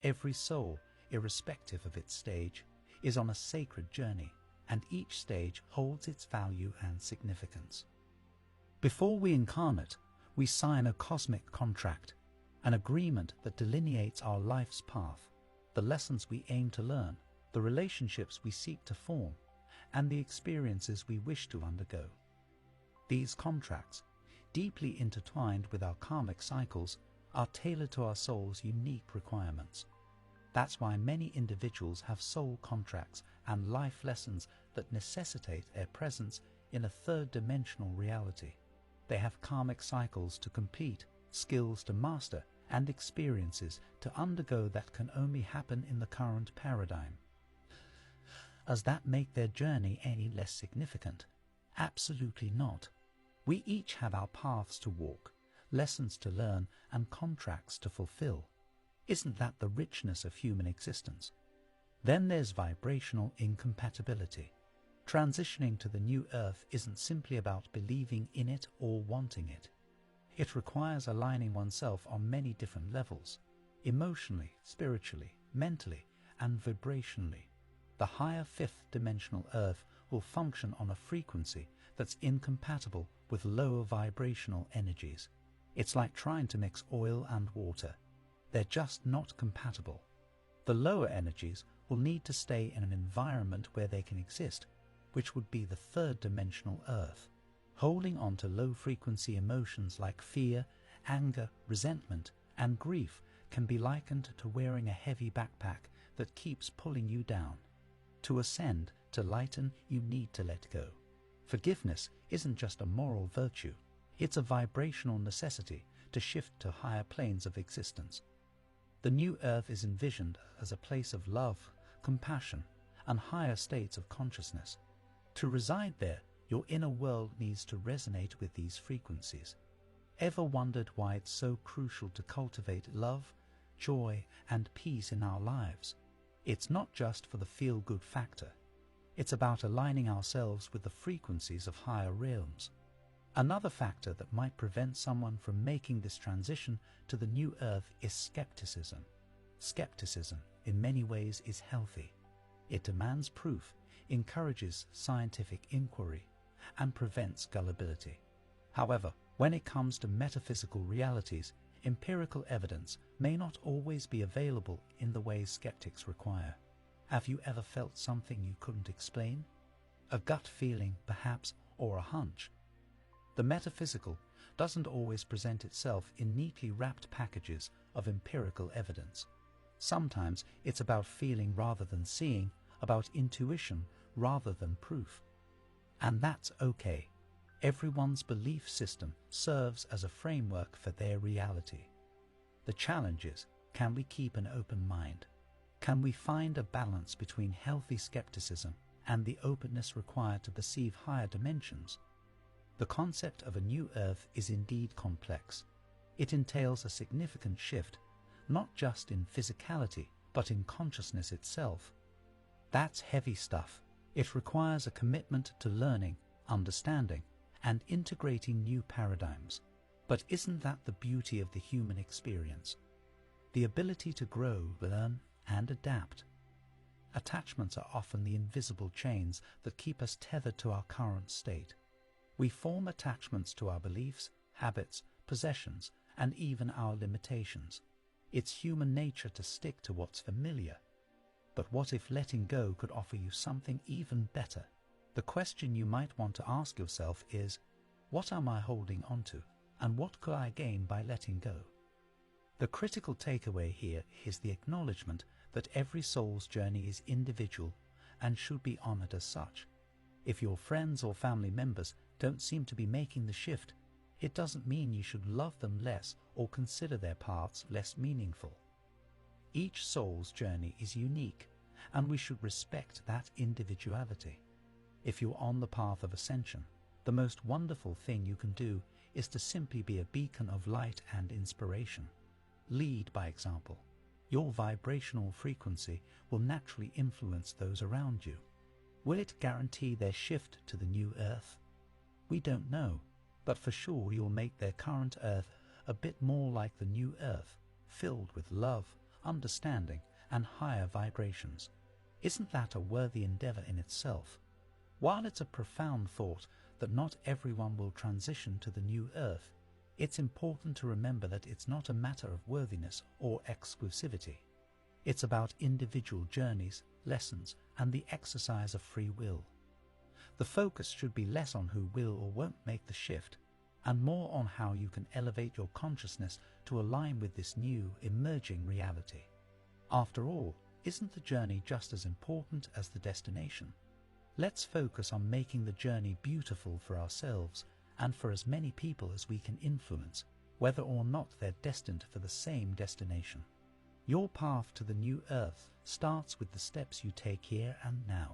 Every soul, irrespective of its stage, is on a sacred journey, and each stage holds its value and significance. Before we incarnate, we sign a cosmic contract, an agreement that delineates our life's path, the lessons we aim to learn, the relationships we seek to form, and the experiences we wish to undergo. These contracts, deeply intertwined with our karmic cycles, are tailored to our soul's unique requirements. That's why many individuals have soul contracts and life lessons that necessitate their presence in a third-dimensional reality. They have karmic cycles to complete, skills to master, and experiences to undergo that can only happen in the current paradigm. Does that make their journey any less significant? Absolutely not. We each have our paths to walk, lessons to learn, and contracts to fulfill. Isn't that the richness of human existence? Then there's vibrational incompatibility. Transitioning to the new earth isn't simply about believing in it or wanting it. It requires aligning oneself on many different levels, emotionally, spiritually, mentally, and vibrationally. The higher fifth-dimensional earth will function on a frequency that's incompatible with lower vibrational energies. It's like trying to mix oil and water. They're just not compatible. The lower energies will need to stay in an environment where they can exist, which would be the third-dimensional earth. Holding on to low-frequency emotions like fear, anger, resentment, and grief can be likened to wearing a heavy backpack that keeps pulling you down. To ascend, to lighten, you need to let go. Forgiveness isn't just a moral virtue, it's a vibrational necessity to shift to higher planes of existence. The new earth is envisioned as a place of love, compassion, and higher states of consciousness. To reside there, your inner world needs to resonate with these frequencies. Ever wondered why it's so crucial to cultivate love, joy, and peace in our lives? It's not just for the feel-good factor. It's about aligning ourselves with the frequencies of higher realms. Another factor that might prevent someone from making this transition to the new earth is skepticism. Skepticism, in many ways, is healthy. It demands proof, encourages scientific inquiry, and prevents gullibility. However, when it comes to metaphysical realities, empirical evidence may not always be available in the way skeptics require. Have you ever felt something you couldn't explain? A gut feeling, perhaps, or a hunch? The metaphysical doesn't always present itself in neatly wrapped packages of empirical evidence. Sometimes it's about feeling rather than seeing, about intuition rather than proof. And that's okay. Everyone's belief system serves as a framework for their reality. The challenge is, can we keep an open mind? Can we find a balance between healthy skepticism and the openness required to perceive higher dimensions? The concept of a new earth is indeed complex. It entails a significant shift, not just in physicality, but in consciousness itself. That's heavy stuff. It requires a commitment to learning, understanding, and integrating new paradigms. But isn't that the beauty of the human experience? The ability to grow, learn, and adapt. Attachments are often the invisible chains that keep us tethered to our current state. We form attachments to our beliefs, habits, possessions, and even our limitations. It's human nature to stick to what's familiar. But what if letting go could offer you something even better? The question you might want to ask yourself is, what am I holding onto, and what could I gain by letting go? The critical takeaway here is the acknowledgement that every soul's journey is individual and should be honored as such. If your friends or family members don't seem to be making the shift, it doesn't mean you should love them less or consider their paths less meaningful. Each soul's journey is unique, and we should respect that individuality. If you're on the path of ascension, the most wonderful thing you can do is to simply be a beacon of light and inspiration. Lead by example. Your vibrational frequency will naturally influence those around you. Will it guarantee their shift to the new earth? We don't know, but for sure you'll make their current earth a bit more like the new earth, filled with love, understanding, and higher vibrations. Isn't that a worthy endeavor in itself? While it's a profound thought that not everyone will transition to the new earth, it's important to remember that it's not a matter of worthiness or exclusivity. It's about individual journeys, lessons, and the exercise of free will. The focus should be less on who will or won't make the shift, and more on how you can elevate your consciousness to align with this new, emerging reality. After all, isn't the journey just as important as the destination? Let's focus on making the journey beautiful for ourselves and for as many people as we can influence, whether or not they're destined for the same destination. Your path to the new earth starts with the steps you take here and now.